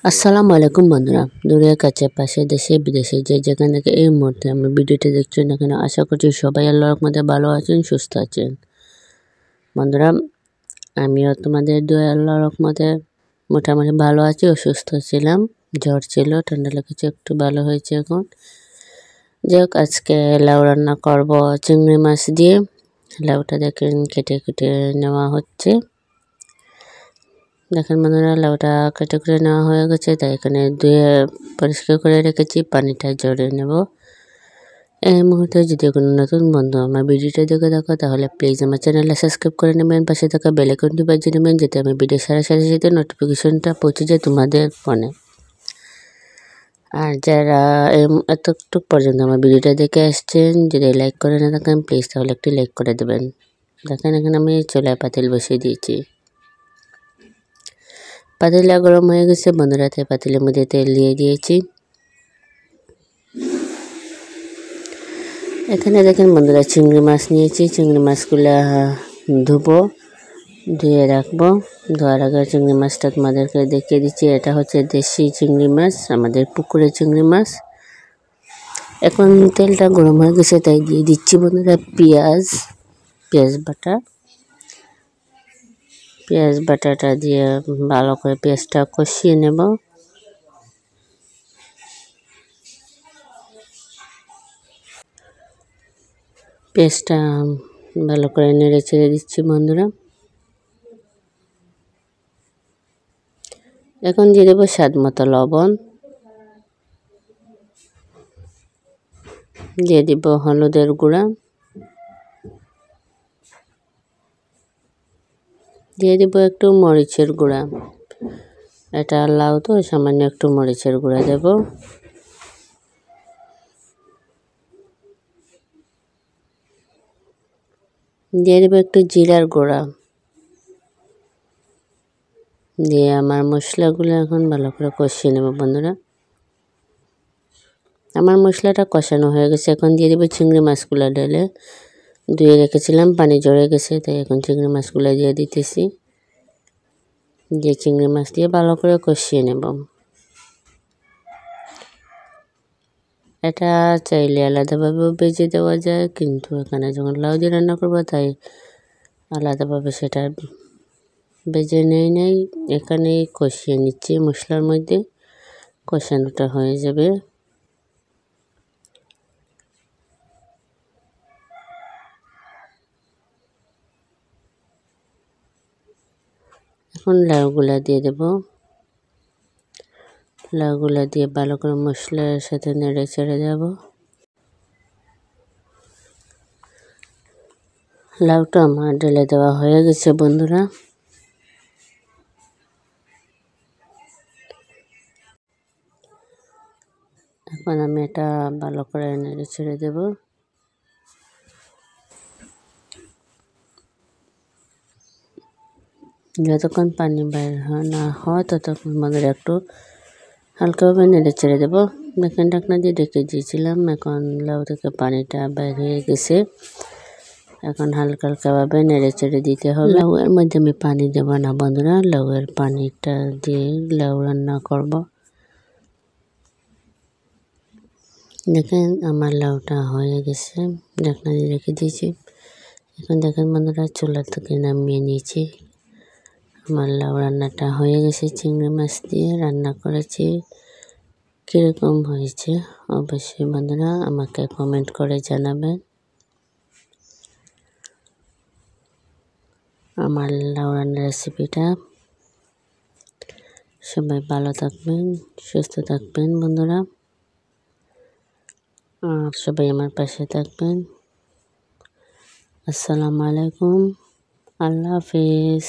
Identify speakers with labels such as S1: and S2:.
S1: আসসালামু আলাইকুম বন্ধুরা, দূরের কাছে পাশে দেশে বিদেশে যে যেখান থেকে এই মুহূর্তে আমি ভিডিওটি দেখছেন না কেন, আশা করছি সবাই আল্লাহর রহমতে ভালো আছেন, সুস্থ আছেন। বন্ধুরা, আমিও তোমাদের দোয়া আল্লাহর রহমতে মোটামুটি ভালো আছি, অসুস্থ ছিলাম, জ্বর ছিল, ঠান্ডা লেগেছে, একটু ভালো হয়েছে এখন। যাই হোক, আজকে লাউ রান্না করব চিংড়ি মাছ দিয়ে। লাউটা দেখেন কেটে কেটে নেওয়া হচ্ছে। দেখেন বন্ধুরা, লাউটা কেটে করে নেওয়া হয়ে গেছে, তাই এখানে ধুয়ে পরিষ্কার করে রেখেছি, পানিটা ঝরিয়ে নেব। এই মুহূর্তে যদি কোনো নতুন বন্ধু আমার ভিডিওটা দেখে থাকো, তাহলে প্লিজ আমার চ্যানেলটা সাবস্ক্রাইব করে নেবেন, পাশে থাকা বেল আইকনটি বাজিয়ে নেবেন, যাতে আমি ভিডিও সারা সাথে নোটিফিকেশনটা পৌঁছে যায় তোমাদের ফোনে। আর যারা এতটুকু পর্যন্ত আমার ভিডিওটা দেখে আসছেন, যদি লাইক করে না থাকেন প্লিজ তাহলে একটি লাইক করে দেবেন। দেখেন এখানে আমি চুলায় পাতিল বসিয়ে দিয়েছি। পাতিলটা গরম হয়ে গেছে বন্ধুরা, তাই পাতিলের মধ্যে তেল দিয়ে দিয়েছি। এখানে দেখেন বন্ধুরা, চিংড়ি মাছ নিয়েছি। চিংড়ি মাছগুলো ধুয়ে রাখবো। ধোয়ার আগে চিংড়ি মাছটা তোমাদেরকে দেখিয়ে দিচ্ছি। এটা হচ্ছে দেশি চিংড়ি মাছ, আমাদের পুকুরের চিংড়ি মাছ। এখন তেলটা গরম হয়ে গেছে, তাই দিয়ে দিচ্ছি বন্ধুরা পেঁয়াজ বাটা। পেঁয়াজ বাটাটা দিয়ে ভালো করে পেঁয়াজটা কষিয়ে নেব। পেঁয়াজটা ভালো করে নেড়ে চেড়ে দিচ্ছি বন্ধুরা। এখন দিয়ে দেবো স্বাদ মতো লবণ, দিয়ে দিব হলুদের গুঁড়া, দিয়ে দিব একটু মরিচের গুঁড়া। এটা লাউ তো, সামান্য একটু মরিচের গুঁড়া দেব। দিয়ে দেবো একটু জিরার গুঁড়া। দিয়ে আমার মশলাগুলো এখন ভালো করে কষিয়ে নেব বন্ধুরা। আমার মশলাটা কষানো হয়ে গেছে, এখন দিয়ে দেবো চিংড়ি মাছগুলো ঢেলে। ধুয়ে রেখেছিলাম, পানি ঝরে গেছে, তাই এখন চিংড়ি মাছগুলো দিয়ে দিতেছি। দিয়ে চিংড়ি মাছ দিয়ে ভালো করে কষিয়ে নেব। এটা চাইলে আলাদাভাবেও ভেজে দেওয়া যায়, কিন্তু এখানে যখন লাউ দিয়ে রান্না করবো তাই আলাদাভাবে সেটা ভেজে নেই, এখানেই কষিয়ে নিচ্ছি মশলার মধ্যে, কষানোটা হয়ে যাবে। এখন লাউগুলা দিয়ে দেব। লাউগুলা দিয়ে ভালো করে মশলার সাথে নেড়ে চেড়ে দেব। লাউটা আমার ঢেলে দেওয়া হয়ে গেছে বন্ধুরা। এখন আমি এটা ভালো করে নেড়ে ছেড়ে দেব। যতক্ষণ পানি বের না হয় ততক্ষণ আমাদের একটু হালকাভাবে নেড়ে ছেড়ে দেবো। দেখেন ঢাকনা দিয়ে ঢেকে দিয়েছিলাম, এখন লাউ থেকে পানিটা বের হয়ে গেছে। এখন হালকা হালকাভাবে নেড়ে চেড়ে দিতে হবে। লাউয়ের মধ্যে আমি পানি দেব না বন্ধুরা, লাউয়ের পানিটা দিয়ে লাউ রান্না করব। দেখেন আমার লাউটা হয়ে গেছে, ঢাকনা দিয়ে রেখে দিয়েছি। এখন দেখেন বন্ধুরা, চুলা থেকে নামিয়ে নিয়েছি। আমার লাউ রান্নাটা হয়ে গেছে, চিংড়ি মাছ দিয়ে রান্না করেছি। কীরকম হয়েছে অবশ্যই বন্ধুরা আমাকে কমেন্ট করে জানাবেন। আমার লাউ রান্নার রেসিপিটা। সবাই ভালো থাকবেন, সুস্থ থাকবেন বন্ধুরা, আর সবাই আমার পাশে থাকবেন। আসসালামু আলাইকুম, আল্লাহ হাফিজ।